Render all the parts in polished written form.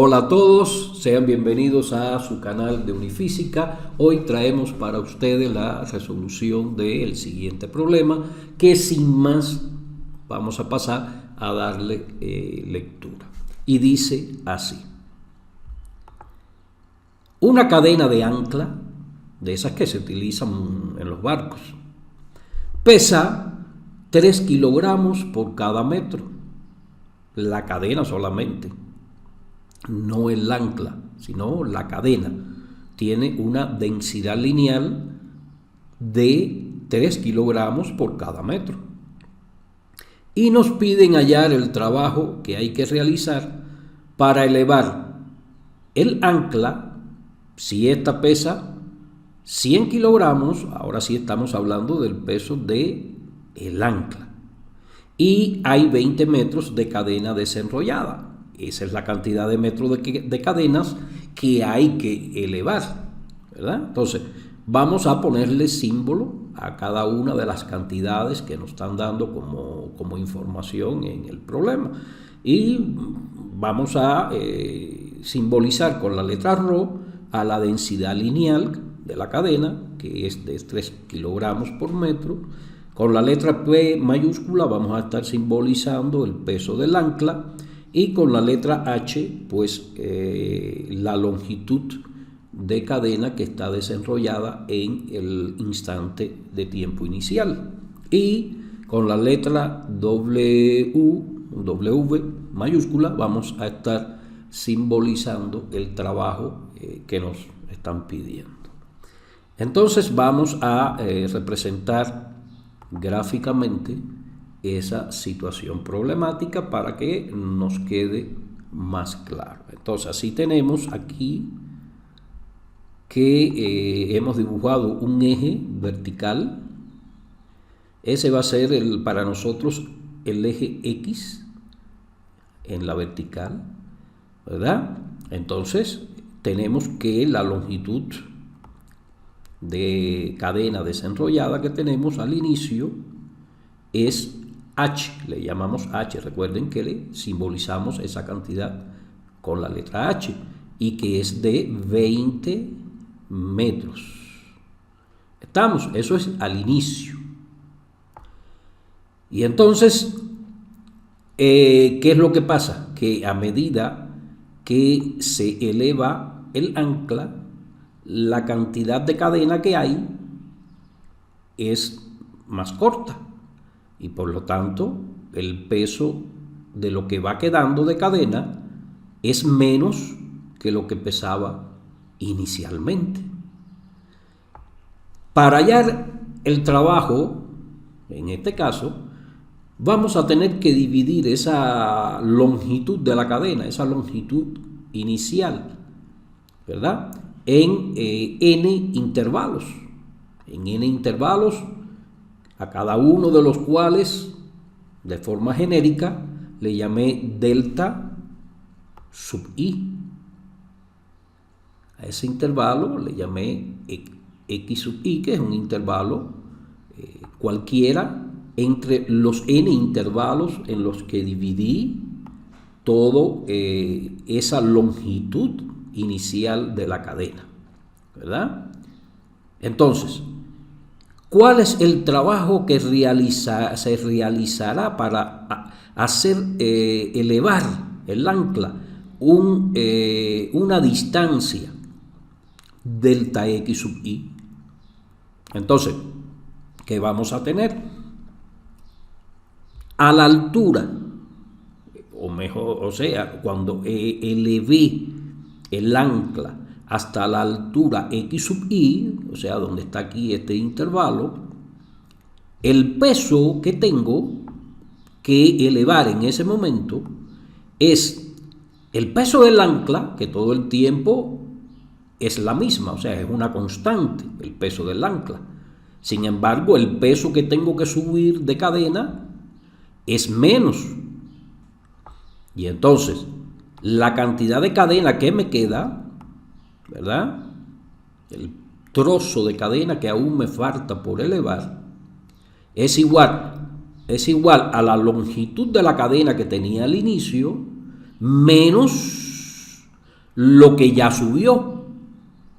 Hola a todos, sean bienvenidos a su canal de Unifísica. Hoy traemos para ustedes la resolución del siguiente problema, que sin más vamos a pasar a darle lectura. Y dice así: una cadena de ancla, de esas que se utilizan en los barcos, pesa 3 kilogramos por cada metro. La cadena solamente, no el ancla, sino la cadena, tiene una densidad lineal de 3 kilogramos por cada metro. Y nos piden hallar el trabajo que hay que realizar para elevar el ancla. Si esta pesa 100 kilogramos, ahora sí estamos hablando del peso del ancla. Y hay 20 metros de cadena desenrollada. Esa es la cantidad de metros de cadenas que hay que elevar, ¿verdad? Entonces, vamos a ponerle símbolo a cada una de las cantidades que nos están dando como información en el problema. Y vamos a simbolizar con la letra ρ a la densidad lineal de la cadena, que es de 3 kilogramos por metro. Con la letra P mayúscula vamos a estar simbolizando el peso del ancla. Y con la letra H, pues la longitud de cadena que está desenrollada en el instante de tiempo inicial. Y con la letra W mayúscula vamos a estar simbolizando el trabajo que nos están pidiendo. Entonces vamos a representar gráficamente esa situación problemática para que nos quede más claro. Entonces, así tenemos aquí que hemos dibujado un eje vertical. Ese va a ser para nosotros el eje X en la vertical, ¿verdad? Entonces, tenemos que la longitud de cadena desenrollada que tenemos al inicio es H, le llamamos H. Recuerden que le simbolizamos esa cantidad con la letra H y que es de 20 metros. ¿Estamos? Eso es al inicio. Y entonces, ¿qué es lo que pasa? Que a medida que se eleva el ancla, la cantidad de cadena que hay es más corta. Y por lo tanto, el peso de lo que va quedando de cadena es menos que lo que pesaba inicialmente. Para hallar el trabajo, en este caso, vamos a tener que dividir esa longitud de la cadena, esa longitud inicial, ¿verdad?, en n intervalos. En n intervalos, a cada uno de los cuales, de forma genérica, le llamé delta sub i. A ese intervalo le llamé x sub i, que es un intervalo cualquiera entre los n intervalos en los que dividí toda esa longitud inicial de la cadena, ¿verdad? Entonces, ¿cuál es el trabajo que se realizará para hacer elevar el ancla una distancia delta x sub i? Entonces, ¿qué vamos a tener? A la altura, cuando elevé el ancla hasta la altura x sub i, o sea, donde está aquí este intervalo, el peso que tengo que elevar en ese momento es el peso del ancla, que todo el tiempo es la misma, o sea, es una constante, el peso del ancla. Sin embargo, el peso que tengo que subir de cadena es menos. Y entonces, la cantidad de cadena que me queda, ¿verdad?, el trozo de cadena que aún me falta por elevar, es igual a la longitud de la cadena que tenía al inicio menos lo que ya subió,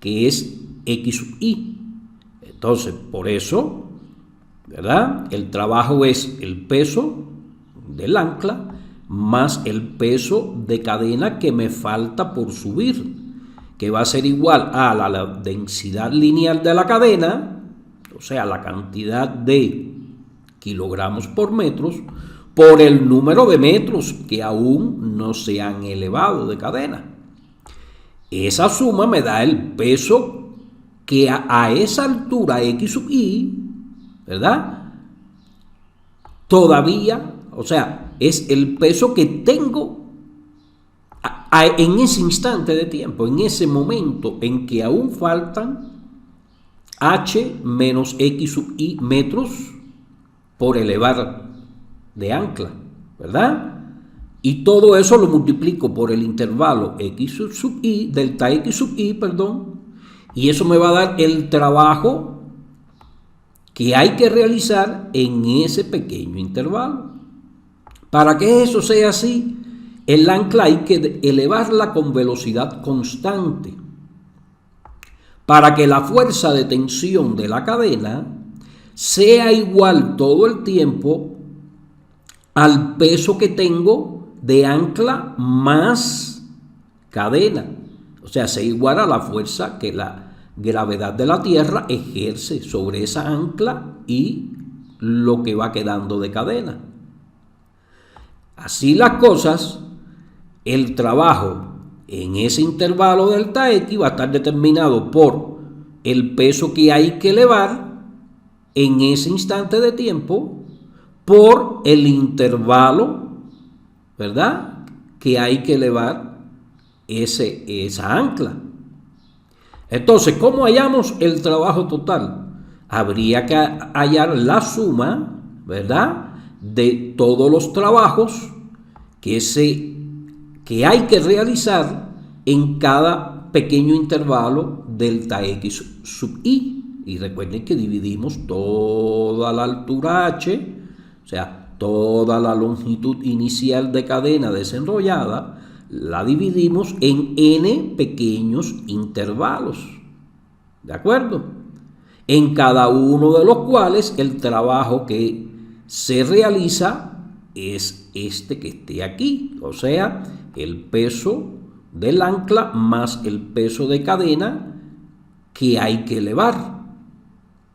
que es X sub I. Entonces, por eso, ¿verdad? El trabajo es el peso del ancla más el peso de cadena que me falta por subir, que va a ser igual a la densidad lineal de la cadena, o sea, la cantidad de kilogramos por metros, por el número de metros que aún no se han elevado de cadena. Esa suma me da el peso que a esa altura X sub I, ¿verdad? Todavía, o sea, es el peso que tengo en ese instante de tiempo, en ese momento en que aún faltan H menos X sub I metros por elevar de ancla, ¿verdad? Y todo eso lo multiplico por el intervalo X sub I, delta X sub I, perdón, y eso me va a dar el trabajo que hay que realizar en ese pequeño intervalo. Para que eso sea así, el ancla hay que elevarla con velocidad constante, para que la fuerza de tensión de la cadena sea igual todo el tiempo al peso que tengo de ancla más cadena. O sea, sea igual a la fuerza que la gravedad de la Tierra ejerce sobre esa ancla y lo que va quedando de cadena. Así las cosas, el trabajo en ese intervalo delta X va a estar determinado por el peso que hay que elevar en ese instante de tiempo, por el intervalo, ¿verdad?, que hay que elevar esa ancla. Entonces, ¿cómo hallamos el trabajo total? Habría que hallar la suma, ¿verdad?, de todos los trabajos que hay que realizar en cada pequeño intervalo delta X sub I. Y recuerden que dividimos toda la altura H, o sea, toda la longitud inicial de cadena desenrollada, la dividimos en n pequeños intervalos, ¿de acuerdo? En cada uno de los cuales el trabajo que se realiza es este que esté aquí, o sea, el peso del ancla más el peso de cadena que hay que elevar,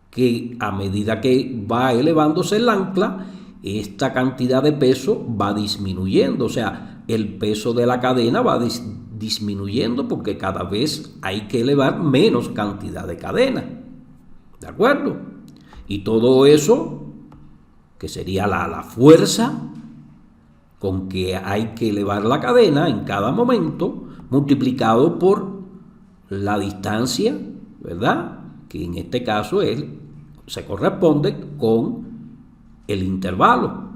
que a medida que va elevándose el ancla, esta cantidad de peso va disminuyendo, o sea, el peso de la cadena va disminuyendo porque cada vez hay que elevar menos cantidad de cadena, ¿de acuerdo? Y todo eso, que sería la fuerza con que hay que elevar la cadena en cada momento, multiplicado por la distancia, ¿verdad?, que en este caso se corresponde con el intervalo,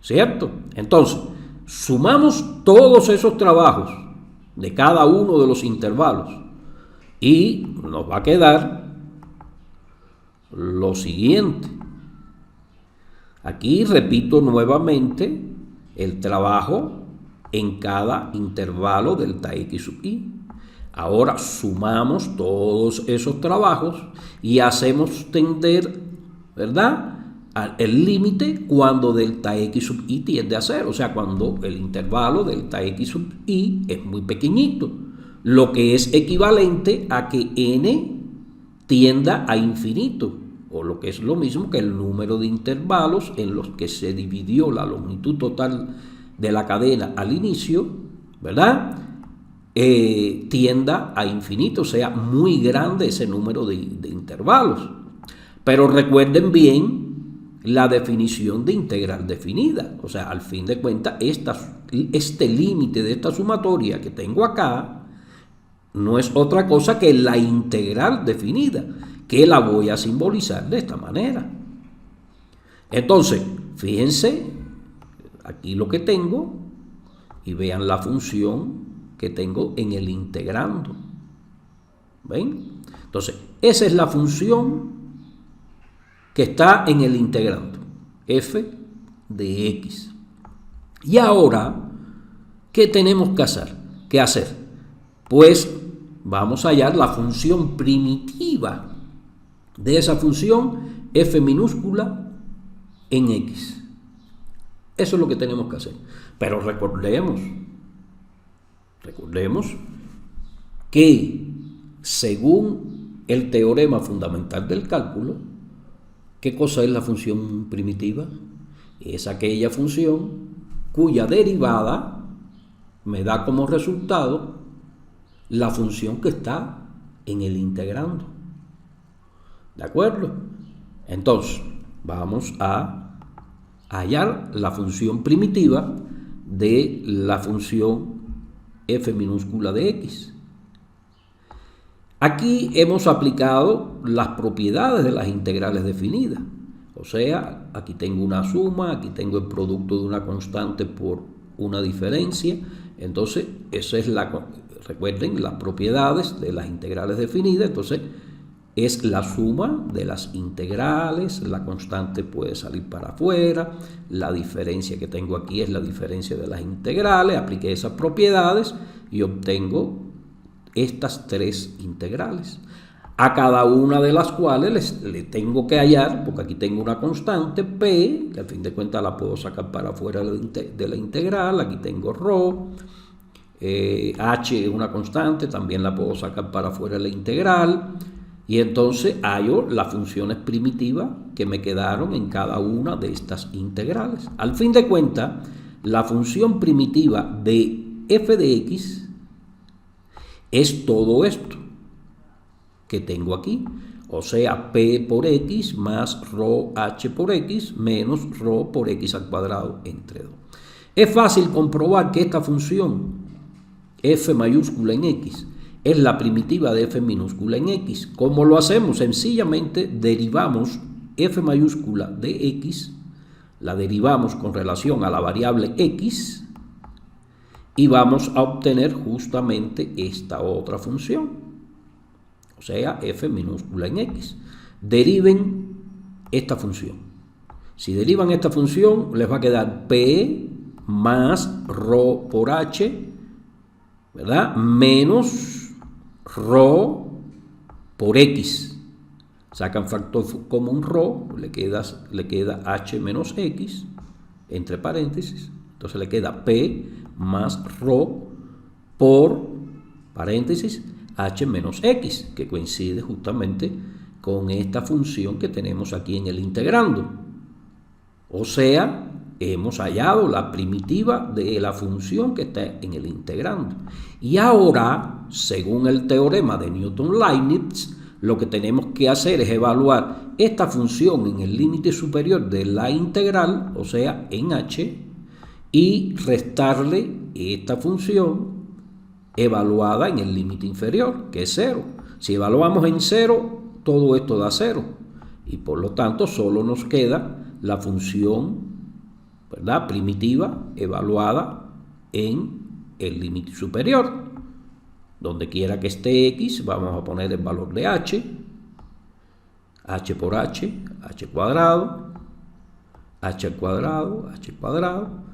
¿cierto? Entonces, sumamos todos esos trabajos de cada uno de los intervalos y nos va a quedar lo siguiente. Aquí repito nuevamente el trabajo en cada intervalo delta X sub I. Ahora sumamos todos esos trabajos y hacemos tender, ¿verdad?, el límite cuando delta X sub I tiende a 0, o sea, cuando el intervalo delta X sub I es muy pequeñito, lo que es equivalente a que n tienda a infinito, o lo que es lo mismo que el número de intervalos en los que se dividió la longitud total de la cadena al inicio, ¿verdad?, tienda a infinito, o sea, muy grande ese número de intervalos. Pero recuerden bien la definición de integral definida, o sea, al fin de cuentas, este límite de esta sumatoria que tengo acá no es otra cosa que la integral definida, que la voy a simbolizar de esta manera. Entonces, fíjense aquí lo que tengo y vean la función que tengo en el integrando. ¿Ven? Entonces, esa es la función que está en el integrando, f de x. Y ahora, ¿qué tenemos que hacer? Pues vamos a hallar la función primitiva de esa función f minúscula en x. Eso es lo que tenemos que hacer. Pero recordemos que según el teorema fundamental del cálculo, ¿qué cosa es la función primitiva? Es aquella función cuya derivada me da como resultado la función que está en el integrando. ¿De acuerdo? Entonces, vamos a hallar la función primitiva de la función f minúscula de x. Aquí hemos aplicado las propiedades de las integrales definidas. O sea, aquí tengo una suma, aquí tengo el producto de una constante por una diferencia. Entonces, esa es recuerden, las propiedades de las integrales definidas. Entonces, es la suma de las integrales, la constante puede salir para afuera, la diferencia que tengo aquí es la diferencia de las integrales, apliqué esas propiedades y obtengo estas tres integrales, a cada una de las cuales le tengo que hallar, porque aquí tengo una constante p, que al fin de cuentas la puedo sacar para afuera de la integral, aquí tengo ρ, h es una constante, también la puedo sacar para afuera de la integral, y entonces hallo las funciones primitivas que me quedaron en cada una de estas integrales. Al fin de cuentas, la función primitiva de f de x es todo esto que tengo aquí, o sea, p por x más ρh por x menos ρ por x al cuadrado entre 2. Es fácil comprobar que esta función f mayúscula en x es la primitiva de f minúscula en x. ¿Cómo lo hacemos? Sencillamente derivamos f mayúscula de x, la derivamos con relación a la variable x y vamos a obtener justamente esta otra función, o sea, f minúscula en x. Deriven esta función. Si derivan esta función, les va a quedar p más ρ por h, ¿verdad? Menos ρ por x. Sacan factor común ρ, le queda h menos x, entre paréntesis. Entonces le queda p más ρ por, paréntesis, h menos x, que coincide justamente con esta función que tenemos aquí en el integrando. O sea, hemos hallado la primitiva de la función que está en el integrando. Y ahora, según el teorema de Newton-Leibniz, lo que tenemos que hacer es evaluar esta función en el límite superior de la integral, o sea, en h, y restarle esta función evaluada en el límite inferior, que es 0. Si evaluamos en 0, todo esto da 0. Y por lo tanto, solo nos queda la función, ¿verdad?, primitiva evaluada en el límite superior. Donde quiera que esté x, vamos a poner el valor de h por h, h cuadrado, h al cuadrado, h cuadrado.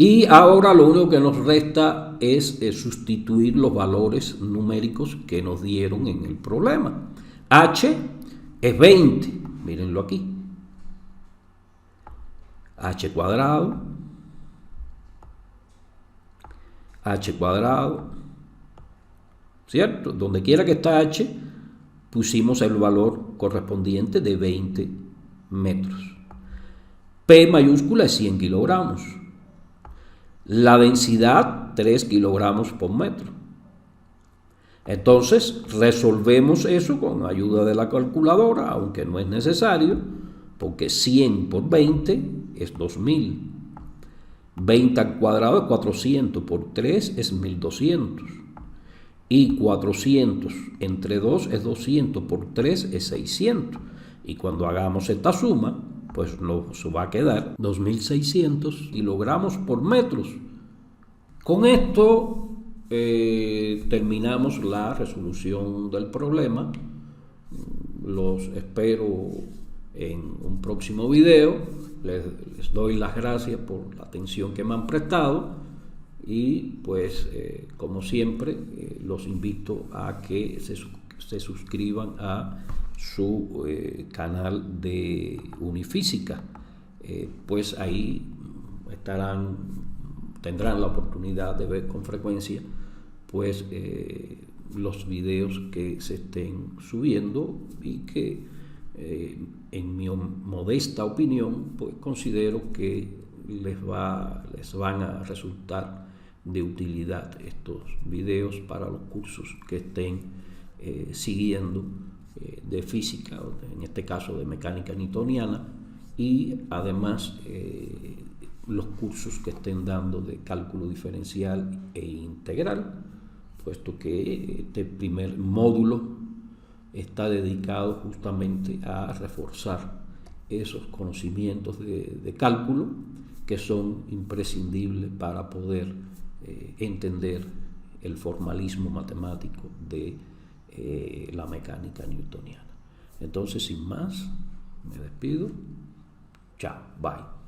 Y ahora lo único que nos resta es sustituir los valores numéricos que nos dieron en el problema. H es 20, mírenlo aquí. H cuadrado, ¿cierto? Donde quiera que está h, pusimos el valor correspondiente de 20 metros. P mayúscula es 100 kilogramos. La densidad, 3 kilogramos por metro. Entonces, resolvemos eso con ayuda de la calculadora, aunque no es necesario, porque 100 por 20 es 2000. 20 al cuadrado es 400, por 3 es 1200. Y 400 entre 2 es 200, por 3 es 600. Y cuando hagamos esta suma, pues nos va a quedar 2600 kilogramos por metros. Con esto terminamos la resolución del problema. Los espero en un próximo video. Les doy las gracias por la atención que me han prestado Y pues como siempre los invito a que se suscriban a su canal de Unifísica, pues ahí tendrán la oportunidad de ver con frecuencia pues los videos que se estén subiendo y que en mi modesta opinión pues considero que les van a resultar de utilidad estos videos para los cursos que estén siguiendo de física, en este caso de mecánica newtoniana, y además los cursos que estén dando de cálculo diferencial e integral, puesto que este primer módulo está dedicado justamente a reforzar esos conocimientos de cálculo que son imprescindibles para poder entender el formalismo matemático de la mecánica newtoniana. Entonces, sin más, me despido. Chao, bye.